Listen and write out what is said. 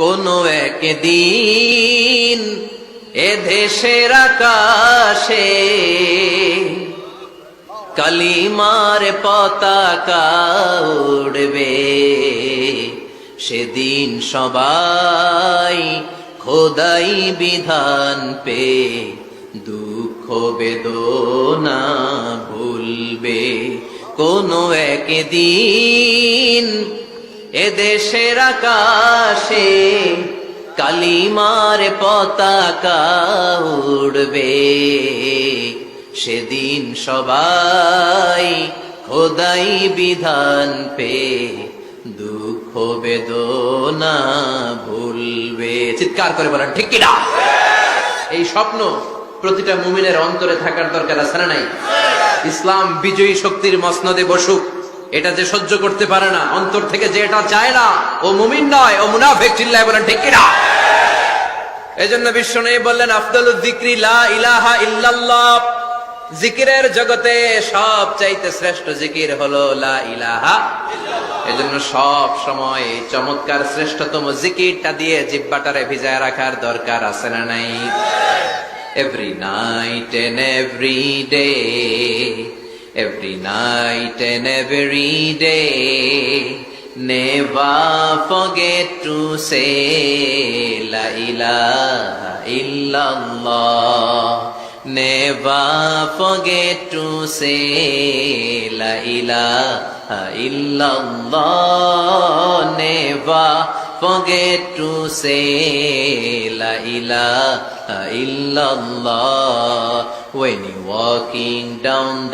কোনো একদিন এ দেশের আকাশে কালিমার পতাকা উড়বে, সেদিন সবাই খোদাই বিধান পে দুঃখ বেদনা ভুলবে। কোনো একদিন এদেশের আকাশে কালিমার পতাকা উড়বে, সেদিন সবাই খোদাই বিধান পে দুঃখ বেদনা ভুলবে। চিৎকার করে বলেন ঠিক কিনা? এই স্বপ্ন প্রতিটা মুমিনের অন্তরে থাকার দরকার আছে না নাই? ইসলাম বিজয়ী শক্তির মসনদে বসুক, এটা যে সহ্য করতে পারে না, অন্তর থেকে যে এটা চায় না, ও মুমিন নয়, ও মুনাফিক। চিল্লায় বলেন ঠিক কিনা? এজন্য বিশ্বনবী বললেন আফদালুয যিকরি লা ইলাহা ইল্লাল্লাহ। জিকিরের জগতে সব চাইতে শ্রেষ্ঠ জিকির হলো লা ইলাহা ইল্লাল্লাহ। এজন্য সব সময় চমৎকার শ্রেষ্ঠতম জিকিরটা দিয়ে জিহ্বাটারে ভিজায় রাখার দরকার আছে না নাই? Every night and every day, every night and every day, never forget to say la ilaha illallah. Never forget to say la ilaha illallah. Never forget to say la ilaha illallah when you're walking down the